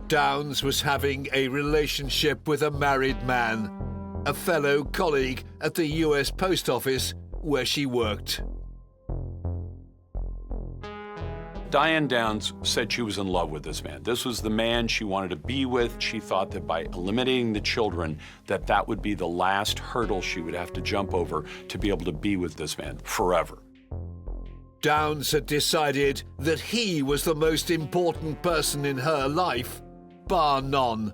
Downs was having a relationship with a married man, a fellow colleague at the US Post Office where she worked. Diane Downs said she was in love with this man. This was the man she wanted to be with. She thought that by eliminating the children, that would be the last hurdle she would have to jump over to be able to be with this man forever. Downs had decided that he was the most important person in her life, bar none.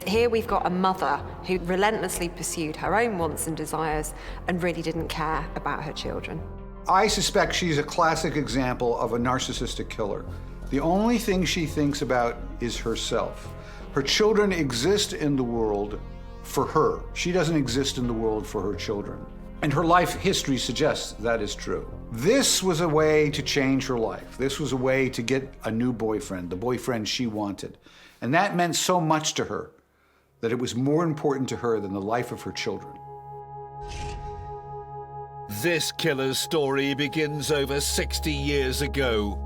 Here we've got a mother who relentlessly pursued her own wants and desires and really didn't care about her children. I suspect she's a classic example of a narcissistic killer. The only thing she thinks about is herself. Her children exist in the world for her. She doesn't exist in the world for her children. And her life history suggests that is true. This was a way to change her life. This was a way to get a new boyfriend, the boyfriend she wanted. And that meant so much to her that it was more important to her than the life of her children. This killer's story begins over 60 years ago.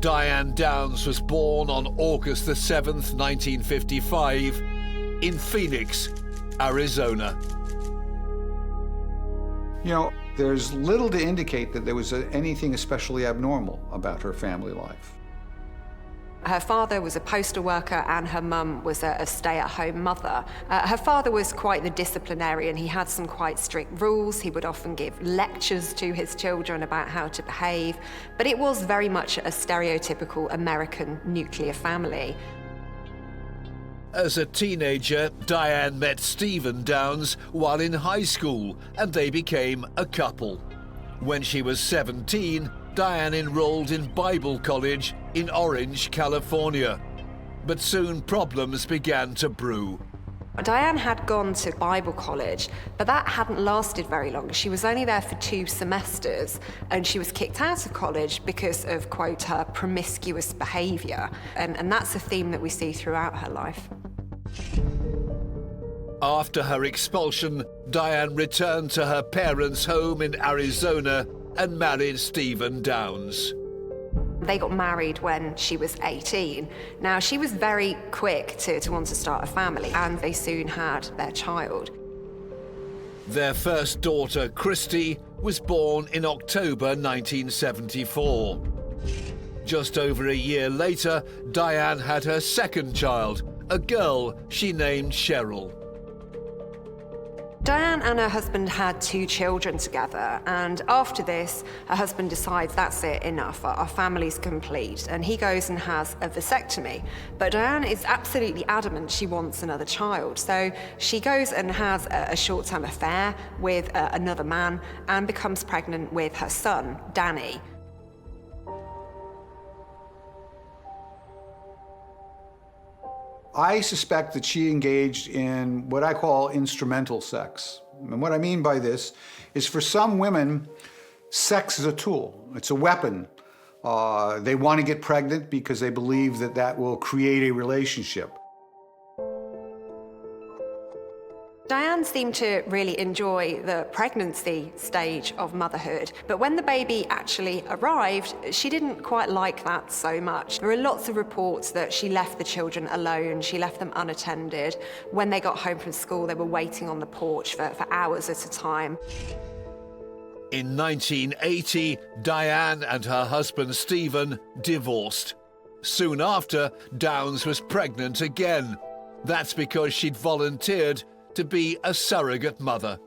Diane Downs was born on August the 7th, 1955, in Phoenix, Arizona. You know, there's little to indicate that there was anything especially abnormal about her family life. Her father was a postal worker and her mum was a stay-at-home mother. Her father was quite the disciplinarian. He had some quite strict rules. He would often give lectures to his children about how to behave, but it was very much a stereotypical American nuclear family. As a teenager, Diane met Stephen Downs while in high school, and they became a couple. When she was 17, Diane enrolled in Bible college in Orange, California. But soon problems began to brew. Diane had gone to Bible college, but that hadn't lasted very long. She was only there for 2 semesters, and she was kicked out of college because of, quote, her promiscuous behavior. And that's a theme that we see throughout her life. After her expulsion, Diane returned to her parents' home in Arizona and married Stephen Downs. They got married when she was 18. Now, she was very quick to want to start a family, and they soon had their child. Their first daughter, Christy, was born in October 1974. Just over a year later, Diane had her second child, a girl she named Cheryl. Diane and her husband had 2 children together, and after this, her husband decides that's it, enough, our family's complete, and he goes and has a vasectomy. But Diane is absolutely adamant she wants another child, so she goes and has a short-term affair with another man and becomes pregnant with her son, Danny. I suspect that she engaged in what I call instrumental sex. And what I mean by this is, for some women, sex is a tool. It's a weapon. They want to get pregnant because they believe that that will create a relationship. Diane seemed to really enjoy the pregnancy stage of motherhood, but when the baby actually arrived, she didn't quite like that so much. There are lots of reports that she left the children alone, she left them unattended. When they got home from school, they were waiting on the porch for hours at a time. In 1980, Diane and her husband Stephen divorced. Soon after, Downs was pregnant again. That's because she'd volunteered to be a surrogate mother.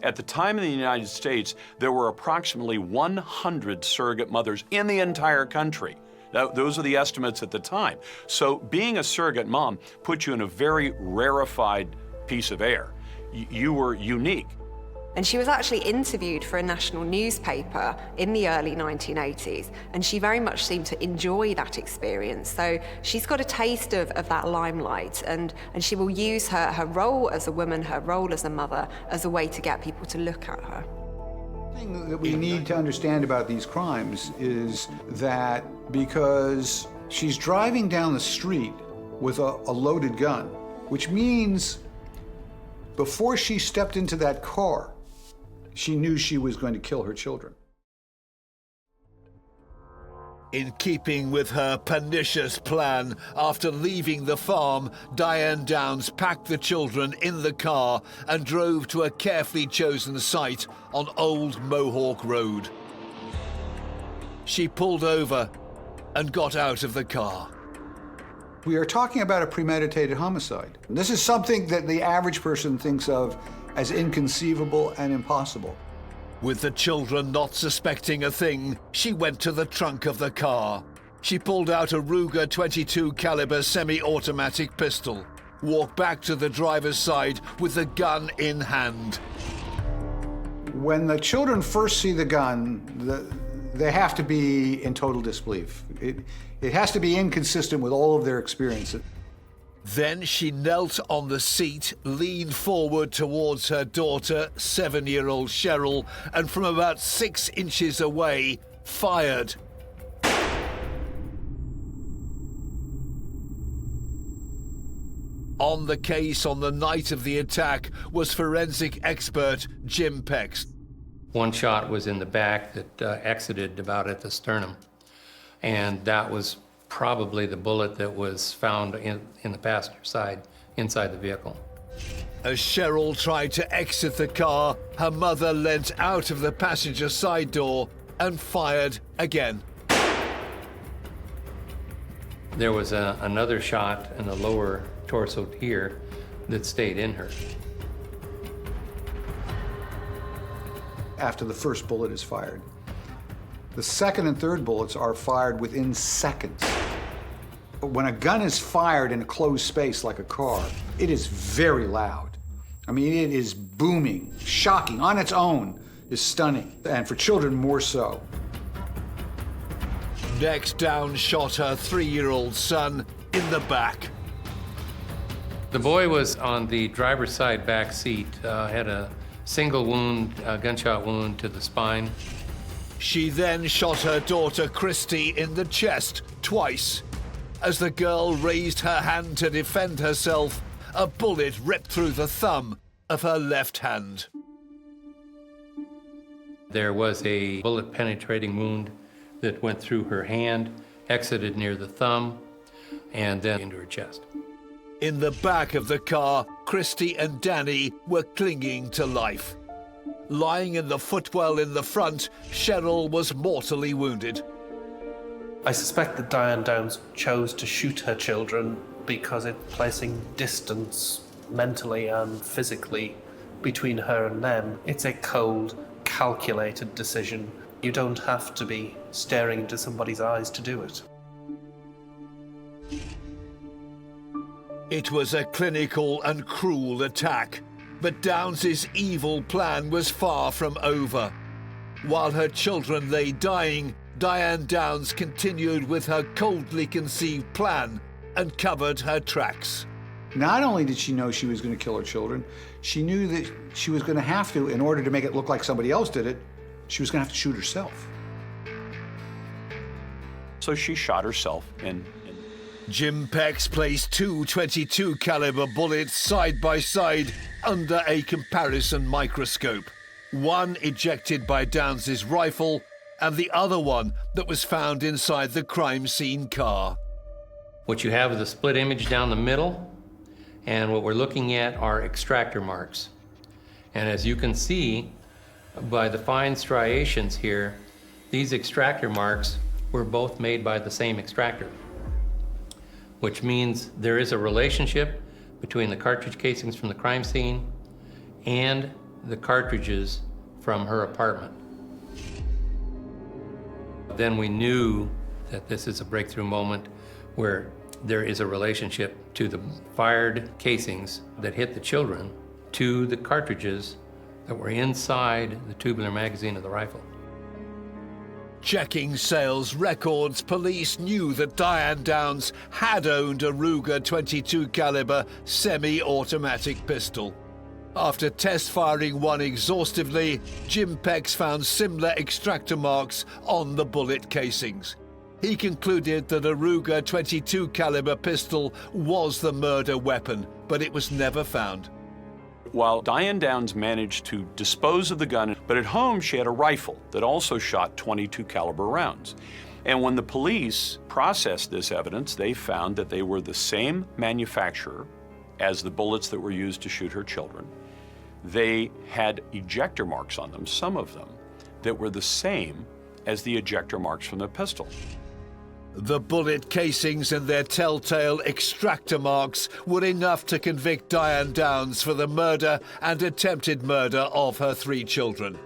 At the time in the United States, there were approximately 100 surrogate mothers in the entire country. Now, those are the estimates at the time. So being a surrogate mom put you in a very rarefied piece of air. You were unique. And she was actually interviewed for a national newspaper in the early 1980s, and she very much seemed to enjoy that experience. So she's got a taste of that limelight, and she will use her role as a woman, her role as a mother, as a way to get people to look at her. The thing that we need to understand about these crimes is that because she's driving down the street with a loaded gun, which means before she stepped into that car, she knew she was going to kill her children. In keeping with her pernicious plan, after leaving the farm, Diane Downs packed the children in the car and drove to a carefully chosen site on Old Mohawk Road. She pulled over and got out of the car. We are talking about a premeditated homicide. This is something that the average person thinks of as inconceivable and impossible. With the children not suspecting a thing, she went to the trunk of the car. She pulled out a Ruger .22 caliber semi-automatic pistol, walked back to the driver's side with the gun in hand. When the children first see the gun, they have to be in total disbelief. It has to be inconsistent with all of their experiences. Then she knelt on the seat, leaned forward towards her daughter, 7-year-old Cheryl, and from about 6 inches away, fired. On the case on the night of the attack was forensic expert Jim Pex. One shot was in the back that exited about at the sternum, and that was probably the bullet that was found in the passenger side, inside the vehicle. As Cheryl tried to exit the car, her mother leant out of the passenger side door and fired again. There was another shot in the lower torso here that stayed in her. After the first bullet is fired, the second and third bullets are fired within seconds. But when a gun is fired in a closed space like a car, it is very loud. I mean, it is booming, shocking, on its own is stunning, and for children more so. Next, Downs shot her 3-year-old son in the back. The boy was on the driver's side back seat, had a single wound, gunshot wound to the spine. She then shot her daughter Christy in the chest twice. As the girl raised her hand to defend herself, a bullet ripped through the thumb of her left hand. There was a bullet-penetrating wound that went through her hand, exited near the thumb, and then into her chest. In the back of the car, Christy and Danny were clinging to life. Lying in the footwell in the front, Cheryl was mortally wounded. I suspect that Diane Downs chose to shoot her children because it's placing distance mentally and physically between her and them. It's a cold, calculated decision. You don't have to be staring into somebody's eyes to do it. It was a clinical and cruel attack, but Downs's evil plan was far from over. While her children lay dying, Diane Downs continued with her coldly conceived plan and covered her tracks. Not only did she know she was going to kill her children, she knew that she was going to have to, in order to make it look like somebody else did it, she was going to have to shoot herself. So she shot herself and Jim Pex placed 2 .22 caliber bullets side by side under a comparison microscope. One ejected by Downs's rifle and the other one that was found inside the crime scene car. What you have is a split image down the middle, and what we're looking at are extractor marks. And as you can see by the fine striations here, these extractor marks were both made by the same extractor, which means there is a relationship between the cartridge casings from the crime scene and the cartridges from her apartment. Then we knew that this is a breakthrough moment where there is a relationship to the fired casings that hit the children to the cartridges that were inside the tubular magazine of the rifle. Checking sales records, police knew that Diane Downs had owned a Ruger .22 caliber semi-automatic pistol. After test firing one exhaustively, Jim Pex found similar extractor marks on the bullet casings. He concluded that a Ruger .22 caliber pistol was the murder weapon, but it was never found. while Diane Downs managed to dispose of the gun, but at home she had a rifle that also shot .22 caliber rounds. And when the police processed this evidence, they found that they were the same manufacturer as the bullets that were used to shoot her children. They had ejector marks on them, some of them, that were the same as the ejector marks from the pistol. The bullet casings and their telltale extractor marks were enough to convict Diane Downs for the murder and attempted murder of her 3 children.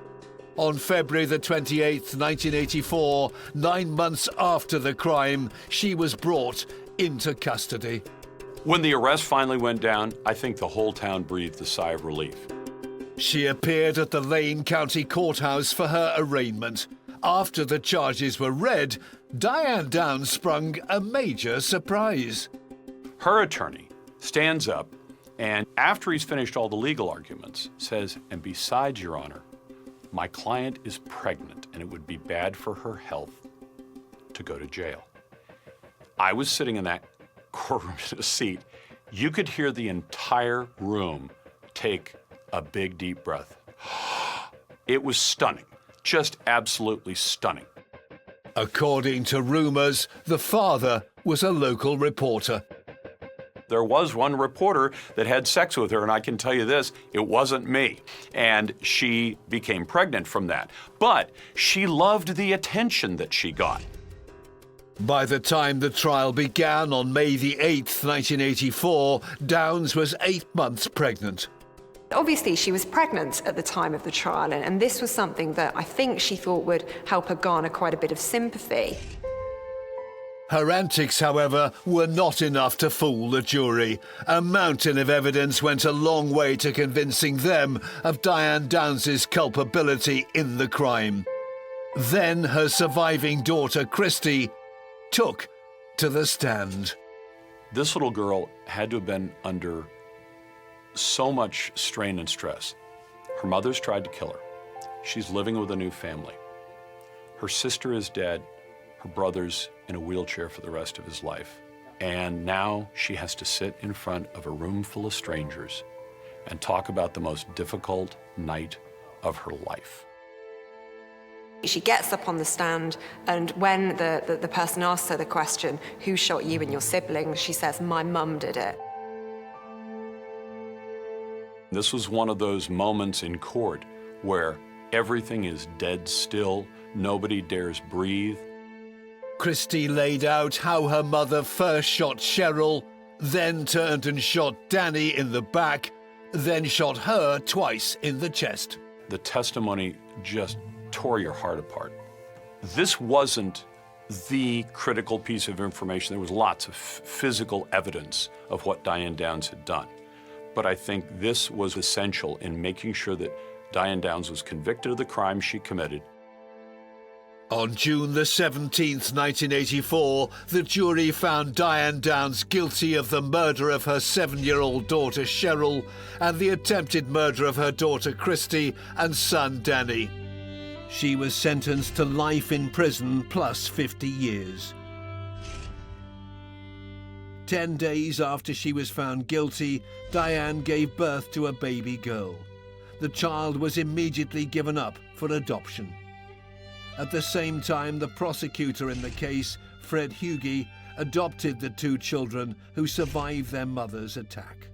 On February the 28th, 1984, 9 months after the crime, she was brought into custody. When the arrest finally went down, I think the whole town breathed a sigh of relief. She appeared at the Lane County Courthouse for her arraignment. After the charges were read, Diane Downs sprung a major surprise. Her attorney stands up and, after he's finished all the legal arguments, says, "And besides, Your Honor, my client is pregnant and it would be bad for her health to go to jail." I was sitting in that courtroom in a seat. You could hear the entire room take a big, deep breath. It was stunning, just absolutely stunning. According to rumors, the father was a local reporter. There was one reporter that had sex with her, and I can tell you this, it wasn't me. And she became pregnant from that. But she loved the attention that she got. By the time the trial began on May the 8th, 1984, Downs was 8 months pregnant. Obviously, she was pregnant at the time of the trial, and this was something that I think she thought would help her garner quite a bit of sympathy. Her antics, however, were not enough to fool the jury. A mountain of evidence went a long way to convincing them of Diane Downs' culpability in the crime. Then her surviving daughter, Christy, took to the stand. This little girl had to have been under so much strain and stress. Her mother's tried to kill her. She's living with a new family. Her sister is dead. Her brother's in a wheelchair for the rest of his life. And now she has to sit in front of a room full of strangers and talk about the most difficult night of her life. She gets up on the stand, and when the person asks her the question, "Who shot you and your siblings?" she says, "My mum did it." This was one of those moments in court where everything is dead still, nobody dares breathe. Christy laid out how her mother first shot Cheryl, then turned and shot Danny in the back, then shot her twice in the chest. The testimony just tore your heart apart. This wasn't the critical piece of information. There was lots of physical evidence of what Diane Downs had done. But I think this was essential in making sure that Diane Downs was convicted of the crime she committed. On June the 17th, 1984, the jury found Diane Downs guilty of the murder of her 7-year-old daughter Cheryl and the attempted murder of her daughter Christy and son Danny. She was sentenced to life in prison plus 50 years. 10 days after she was found guilty, Diane gave birth to a baby girl. The child was immediately given up for adoption. At the same time, the prosecutor in the case, Fred Hughey, adopted the 2 children who survived their mother's attack.